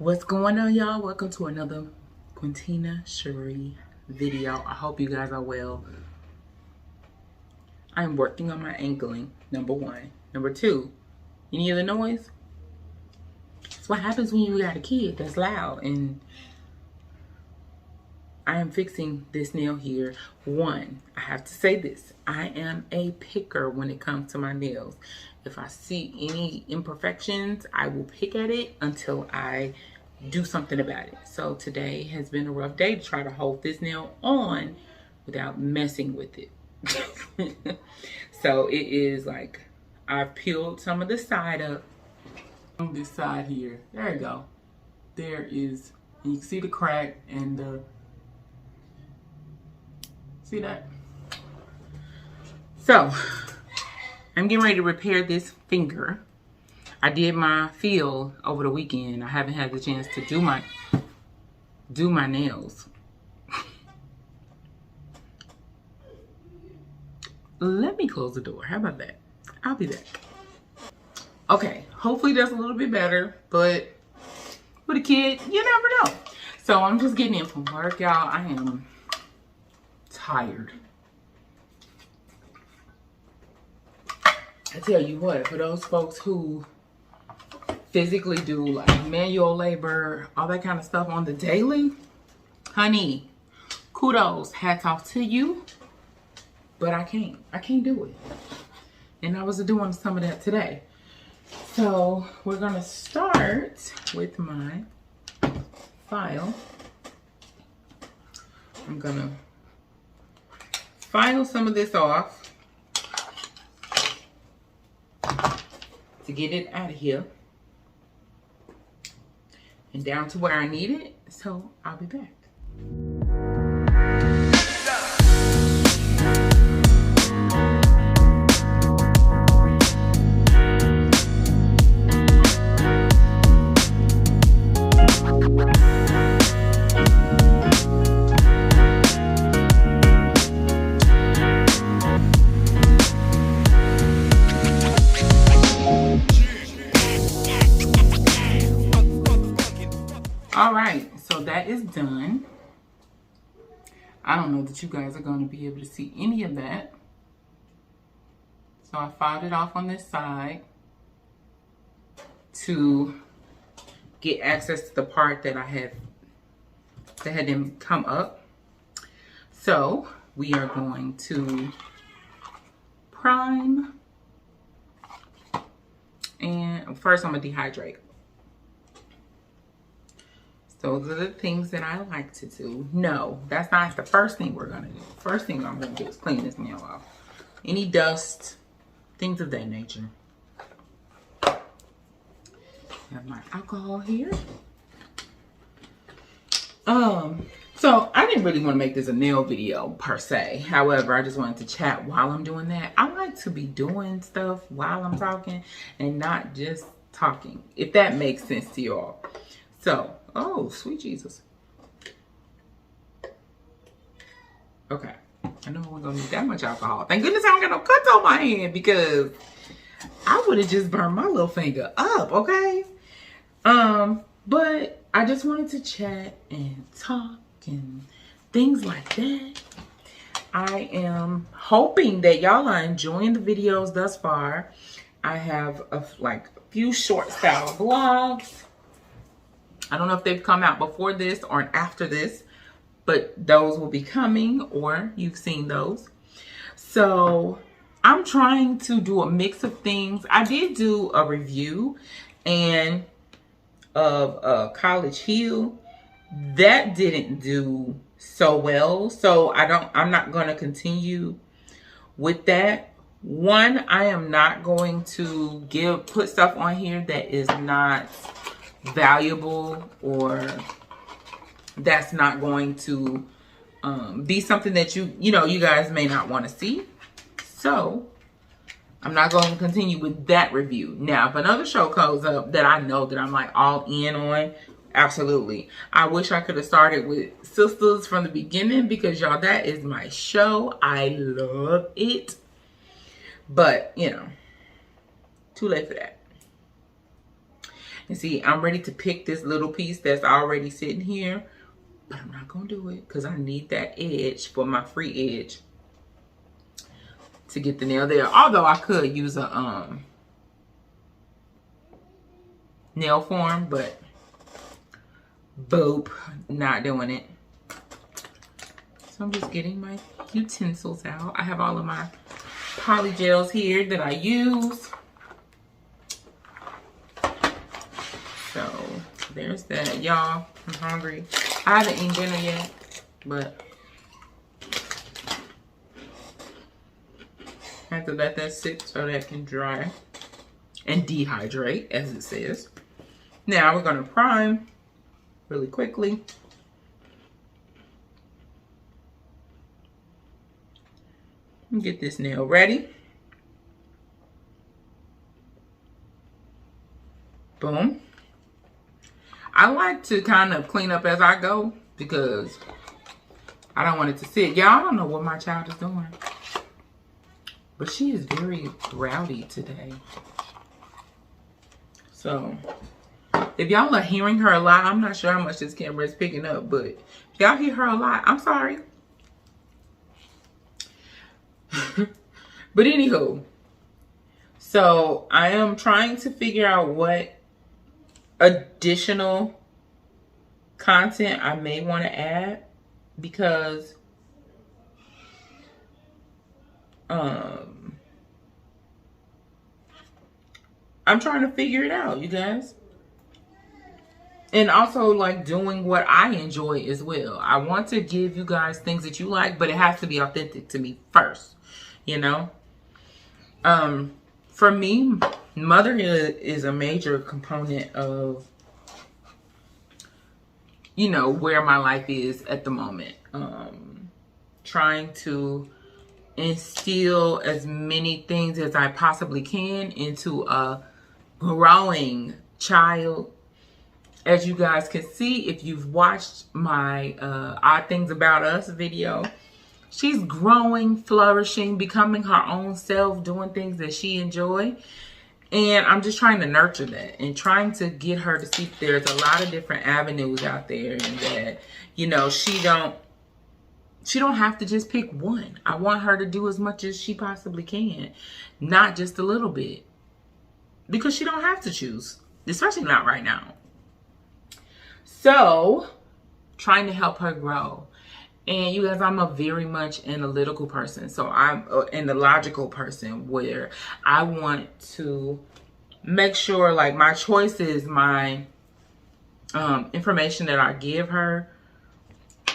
What's going on, y'all? Welcome to another Quintina Cherie video. I hope you guys are well. I'm working on my ankling, number one. Number two, any other noise? It's what happens when you got a kid that's loud. And I am fixing this nail here. One, I have to say this. I am a picker when it comes to my nails. If I see any imperfections, I will pick at it until I do something about it. So today has been a rough day to try to hold this nail on without messing with it. So it is like I've peeled some of the side up on this side here. There you go. There is, and you can see the crack and the, see that? So I'm getting ready to repair this finger. I did my feel over the weekend. I haven't had the chance to do my nails. Let me close the door. How about that? I'll be back. Okay, hopefully that's a little bit better, but with a kid, you never know. So I'm just getting in from work, y'all. I am tired. I tell you what, for those folks who physically do like manual labor, all that kind of stuff on the daily, honey, kudos, hats off to you. But I can't do it. And I was doing some of that today. So we're gonna start with my file. I'm gonna file some of this off to get it out of here and down to where I need it. So I'll be back. All right, so that is done. I don't know that you guys are going to be able to see any of that. So I filed it off on this side to get access to the part that that didn't come up. So we are going to prime, and first I'm gonna dehydrate. Those are the things that I like to do. No, that's not the first thing we're gonna do. First thing I'm gonna do is clean this nail off. Any dust, things of that nature. Have my alcohol here. So I didn't really want to make this a nail video per se. However, I just wanted to chat while I'm doing that. I like to be doing stuff while I'm talking and not just talking, if that makes sense to you all. So, oh, sweet Jesus. Okay. I know we're going to need that much alcohol. Thank goodness I don't got no cuts on my hand because I would have just burned my little finger up, okay? But I just wanted to chat and talk and things like that. I am hoping that y'all are enjoying the videos thus far. I have a few short style vlogs. I don't know if they've come out before this or after this, but those will be coming, or you've seen those. So I'm trying to do a mix of things. I did do a review of College Heel. That didn't do so well. So I'm not going to continue with that. One, I am not going to put stuff on here that is not valuable or that's not going to be something that you guys may not want to see. So I'm not going to continue with that review. Now, if another show comes up that I know that I'm like all in on, absolutely. I wish I could have started with Sisters from the beginning because y'all, that is my show. I love it. But, too late for that. And see, I'm ready to pick this little piece that's already sitting here, but I'm not gonna do it because I need that edge for my free edge to get the nail there. Although I could use a nail form, but boop, not doing it. So I'm just getting my utensils out. I have all of my polygels here that I use. So there's that, y'all. I'm hungry. I haven't eaten dinner yet, but I have to let that sit so that it can dry and dehydrate, as it says. Now we're gonna prime really quickly. Get this nail ready. Boom. I like to kind of clean up as I go because I don't want it to sit. Y'all, I don't know what my child is doing, but she is very rowdy today. So if y'all are hearing her a lot, I'm not sure how much this camera is picking up, but if y'all hear her a lot, I'm sorry. But anywho, so I am trying to figure out what additional content I may want to add, because I'm trying to figure it out, you guys. And also, like, doing what I enjoy as well. I want to give you guys things that you like, but it has to be authentic to me first, you know? For me, motherhood is a major component of, you know, where my life is at the moment. Trying to instill as many things as I possibly can into a growing child. As you guys can see, if you've watched my Odd Things About Us video, she's growing, flourishing, becoming her own self, doing things that she enjoys. And I'm just trying to nurture that and trying to get her to see there's a lot of different avenues out there, and that, you know, she don't have to just pick one. I want her to do as much as she possibly can, not just a little bit, because she don't have to choose, especially not right now. So, trying to help her grow. And you guys, I'm a very much analytical person. So I'm an logical person where I want to make sure, like, my choices, my information that I give her,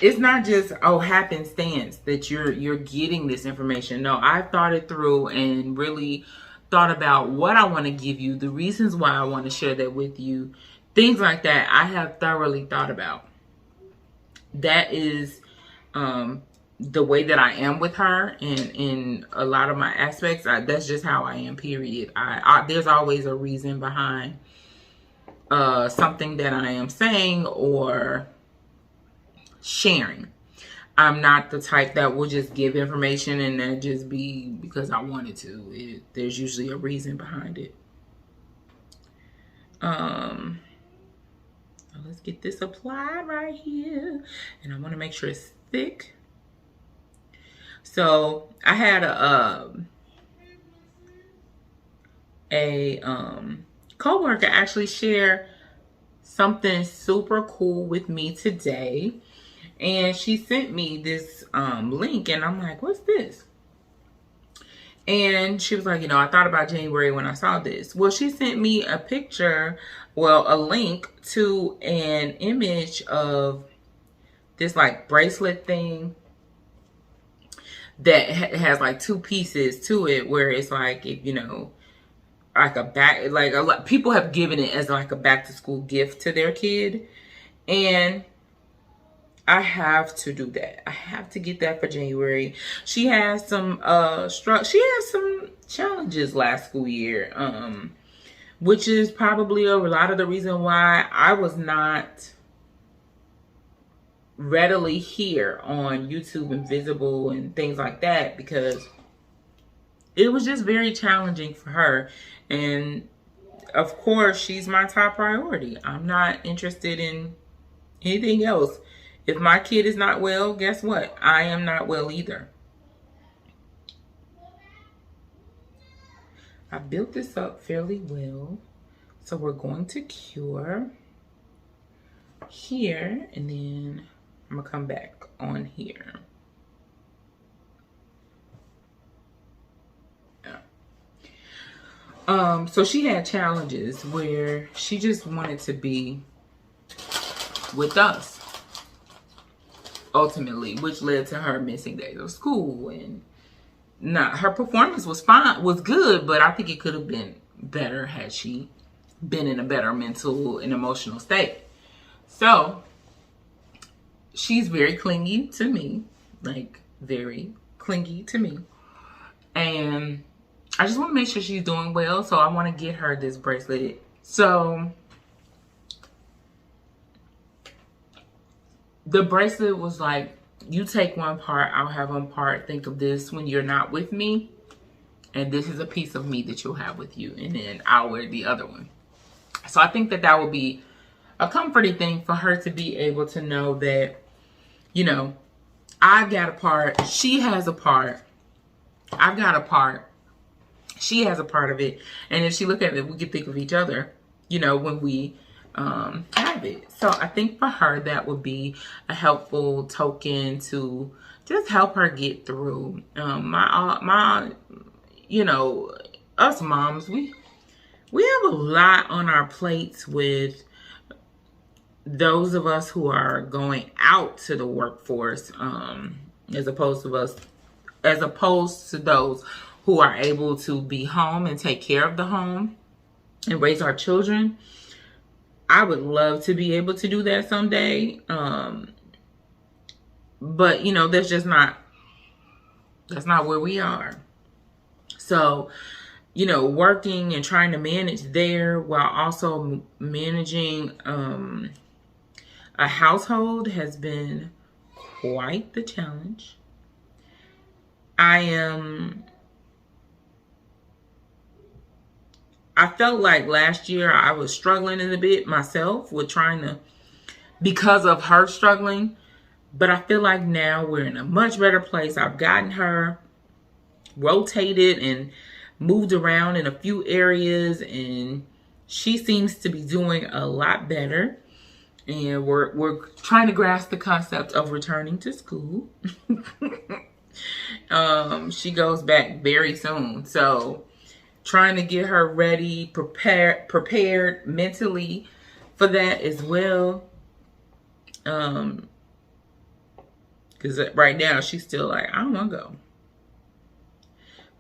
it's not just, oh, happenstance that you're getting this information. No, I thought it through and really thought about what I want to give you, the reasons why I want to share that with you. Things like that I have thoroughly thought about. That is the way that I am with her, and in a lot of my aspects, that's just how I am, period. There's always a reason behind something that I am saying or sharing. I'm not the type that will just give information and that just be because I wanted to. There's usually a reason behind it. Let's get this applied right here. And I want to make sure it's thick. So I had a coworker actually share something super cool with me today. And she sent me this link, and I'm like, what's this? And she was like, you know, I thought about January when I saw this. Well, she sent me a picture, well, a link to an image of this like bracelet thing that has like two pieces to it, where it's like, you know, like a back, like a lot people have given it as like a back to school gift to their kid. And I have to do that. I have to get that for January. She has some she has some challenges last school year, which is probably a lot of the reason why I was not readily here on YouTube and visible and things like that, because it was just very challenging for her. And of course, she's my top priority. I'm not interested in anything else. If my kid is not well, guess what? I am not well either. I built this up fairly well. So we're going to cure here, and then I'm gonna come back on here. So she had challenges where she just wanted to be with us ultimately, which led to her missing days of school. And her performance was fine, was good, but I think it could have been better had she been in a better mental and emotional state. So she's very clingy to me, like very clingy to me. And I just want to make sure she's doing well. So I want to get her this bracelet. So the bracelet was like, you take one part, I'll have one part. Think of this when you're not with me. And this is a piece of me that you'll have with you. And then I'll wear the other one. So I think that that would be a comforting thing for her to be able to know that, you know, I've got a part, she has a part, I've got a part, she has a part of it. And if she look at it, we can think of each other, you know, when we have it. So I think for her, that would be a helpful token to just help her get through. My, you know, us moms, we have a lot on our plates with those of us who are going out to the workforce, as opposed to those who are able to be home and take care of the home and raise our children. I would love to be able to do that someday. But you know, that's not where we are. So, you know, working and trying to manage there while also managing a household has been quite the challenge. I felt like last year I was struggling a bit myself with trying to, because of her struggling. But I feel like now we're in a much better place. I've gotten her rotated and moved around in a few areas, and she seems to be doing a lot better. And we're trying to grasp the concept of returning to school. She goes back very soon. So trying to get her ready, prepared mentally for that as well. Because right now she's still like, I don't want to go.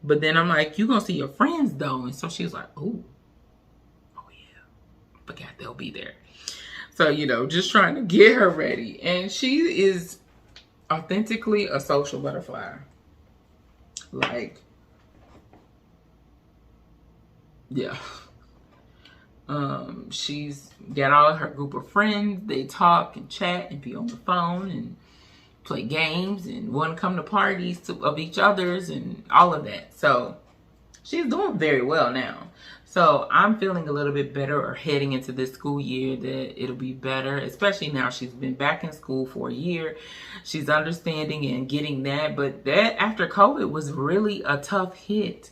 But then I'm like, you gonna see your friends though. And so she's like, oh yeah, forgot they'll be there. So, you know, just trying to get her ready. And she is authentically a social butterfly. Like, yeah. She's got all of her group of friends. They talk and chat and be on the phone and play games and want to come to parties of each other's and all of that. So she's doing very well now. So I'm feeling a little bit better, or heading into this school year, that it'll be better, especially now she's been back in school for a year. She's understanding and getting that. But that after COVID was really a tough hit.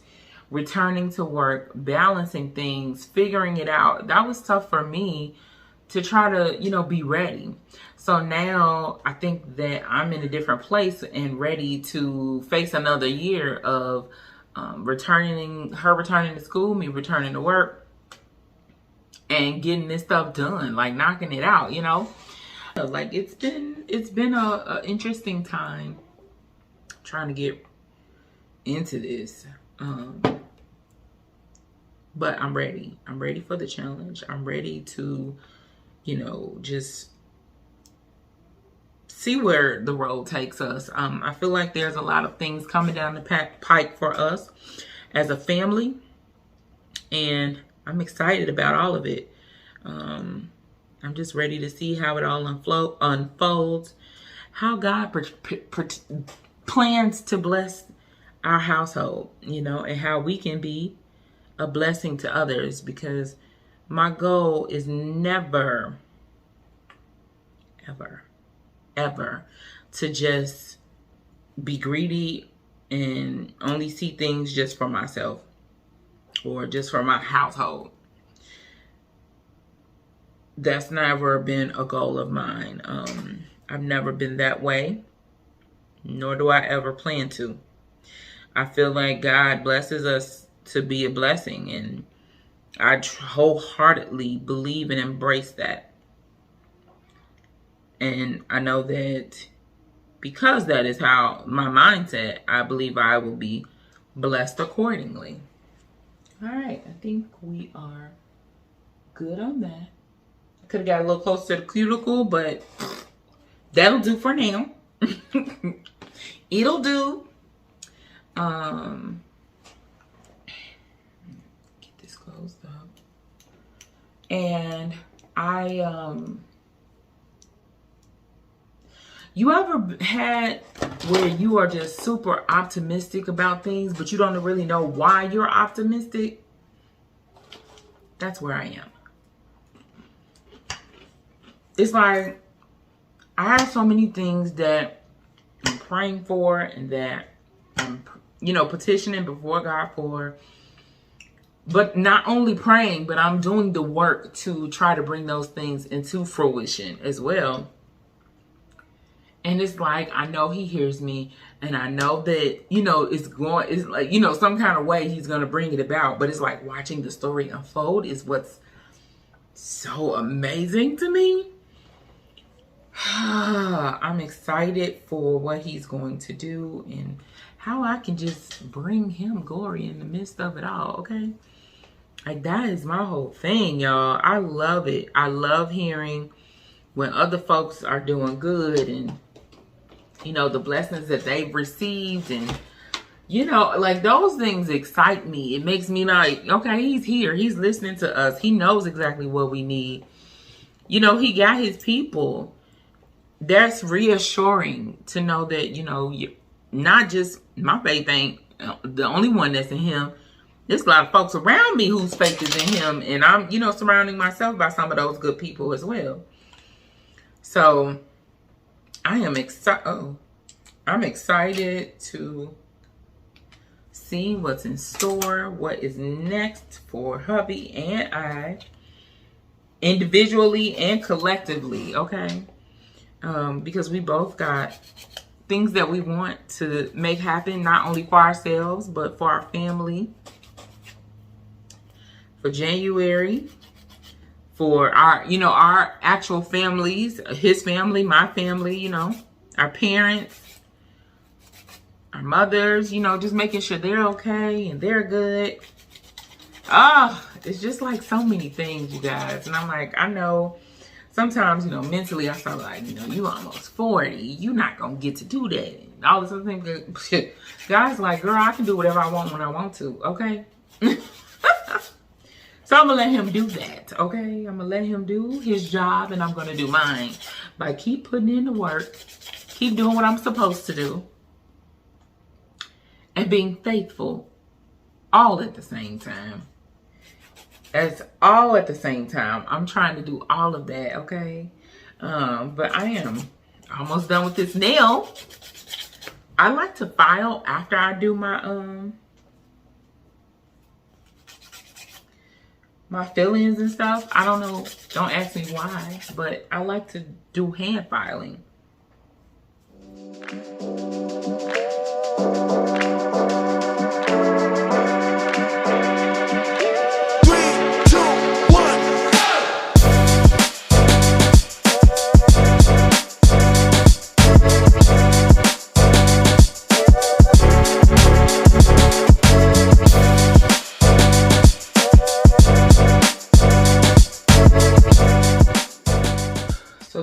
Returning to work, balancing things, figuring it out. That was tough for me to try to, you know, be ready. So now I think that I'm in a different place and ready to face another year of returning to school, me returning to work, and getting this stuff done, like knocking it out, you know. Like it's been a interesting time trying to get into this. But I'm ready. I'm ready for the challenge. I'm ready to, you know, just see where the road takes us. I feel like there's a lot of things coming down the pike for us as a family, and I'm excited about all of it. I'm just ready to see how it all unfolds, how God plans to bless our household, you know, and how we can be a blessing to others, because My goal is never, ever, ever to just be greedy and only see things just for myself or just for my household. That's never been a goal of mine. I've never been that way, nor do I ever plan to. I feel like God blesses us to be a blessing, and I wholeheartedly believe and embrace that. And I know that because that is how my mindset, I believe I will be blessed accordingly. All right, I think we are good on that. I could have got a little closer to the cuticle, but that'll do for now. It'll do. Get this closed up. And you ever had where you are just super optimistic about things, but you don't really know why you're optimistic? That's where I am. It's like I have so many things that I'm praying for and that I'm, petitioning before God for. But not only praying, but I'm doing the work to try to bring those things into fruition as well. And it's like, I know he hears me, and I know that, it's like, some kind of way he's going to bring it about. But it's like watching the story unfold is what's so amazing to me. I'm excited for what he's going to do and how I can just bring him glory in the midst of it all, okay? Like, that is my whole thing, y'all. I love it. I love hearing when other folks are doing good and, the blessings that they've received. And, like, those things excite me. It makes me like, okay, he's here. He's listening to us. He knows exactly what we need. He got his people. That's reassuring to know that, you're not just, my faith ain't the only one that's in him. There's a lot of folks around me whose faith is in him. And I'm, surrounding myself by some of those good people as well. So I am excited. I'm excited to see what's in store, what is next for hubby and I, individually and collectively, okay? Because we both got things that we want to make happen, not only for ourselves, but for our family. For January, for our, our actual families, his family, my family, our parents, our mothers, just making sure they're okay and they're good. It's just like so many things, you guys. And I'm like, I know sometimes, mentally I start like, you almost 40. You're not going to get to do that. And all this other thing. God's like, girl, I can do whatever I want when I want to. Okay. So I'm going to let him do that, okay? I'm going to let him do his job, and I'm going to do mine. By keep putting in the work, keep doing what I'm supposed to do, and being faithful all at the same time. It's all at the same time. I'm trying to do all of that, okay? But I am almost done with this nail. I like to file after I do my fillings and stuff. I don't know. Don't ask me why, but I like to do hand filing.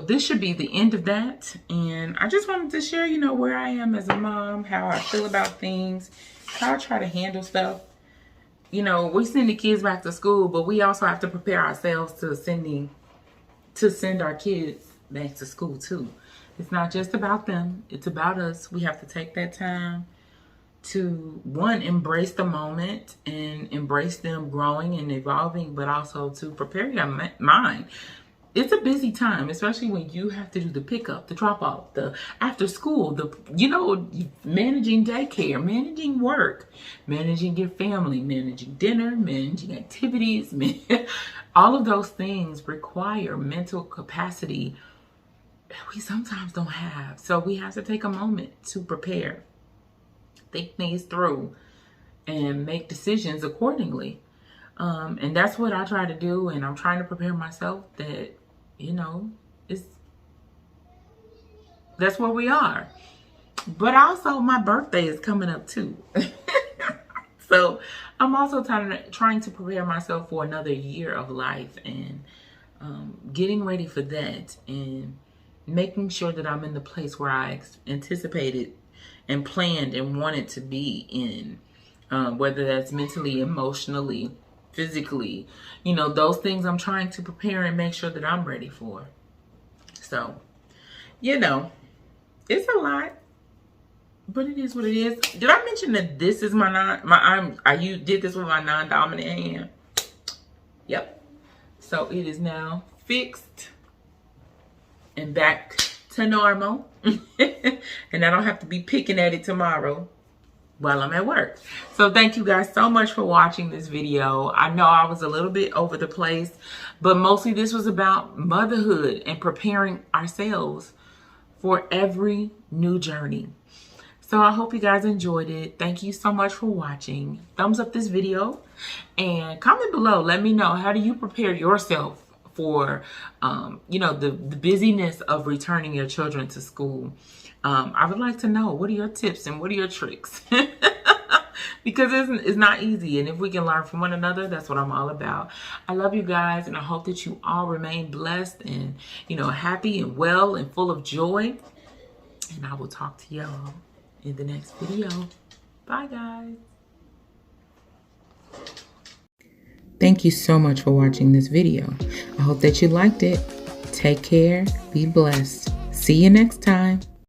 This should be the end of that, and I just wanted to share, where I am as a mom, how I feel about things, how I try to handle stuff. We send the kids back to school, but we also have to prepare ourselves to send our kids back to school too. It's not just about them, it's about us. We have to take that time to, one, embrace the moment and embrace them growing and evolving, but also to prepare your mind. It's a busy time, especially when you have to do the pickup, the drop off, the after school, managing daycare, managing work, managing your family, managing dinner, managing activities. All of those things require mental capacity that we sometimes don't have. So we have to take a moment to prepare, think things through, and make decisions accordingly. And that's what I try to do. And I'm trying to prepare myself that, that's where we are. But also my birthday is coming up too. So I'm also trying to prepare myself for another year of life and getting ready for that and making sure that I'm in the place where I anticipated and planned and wanted to be in, whether that's mentally, emotionally, physically, those things I'm trying to prepare and make sure that I'm ready for. So, it's a lot, but it is what it is. Did I mention that this is I did this with my non-dominant hand? Yep. So it is now fixed and back to normal. And I don't have to be picking at it tomorrow while I'm at work. So thank you guys so much for watching this video. I know I was a little bit over the place, but mostly this was about motherhood and preparing ourselves for every new journey. So I hope you guys enjoyed it. Thank you so much for watching. Thumbs up this video and comment below. Let me know, how do you prepare yourself for the busyness of returning your children to school? I would like to know, what are your tips and what are your tricks? Because it's not easy. And if we can learn from one another, that's what I'm all about. I love you guys, and I hope that you all remain blessed and, happy and well and full of joy. And I will talk to y'all in the next video. Bye, guys. Thank you so much for watching this video. I hope that you liked it. Take care. Be blessed. See you next time.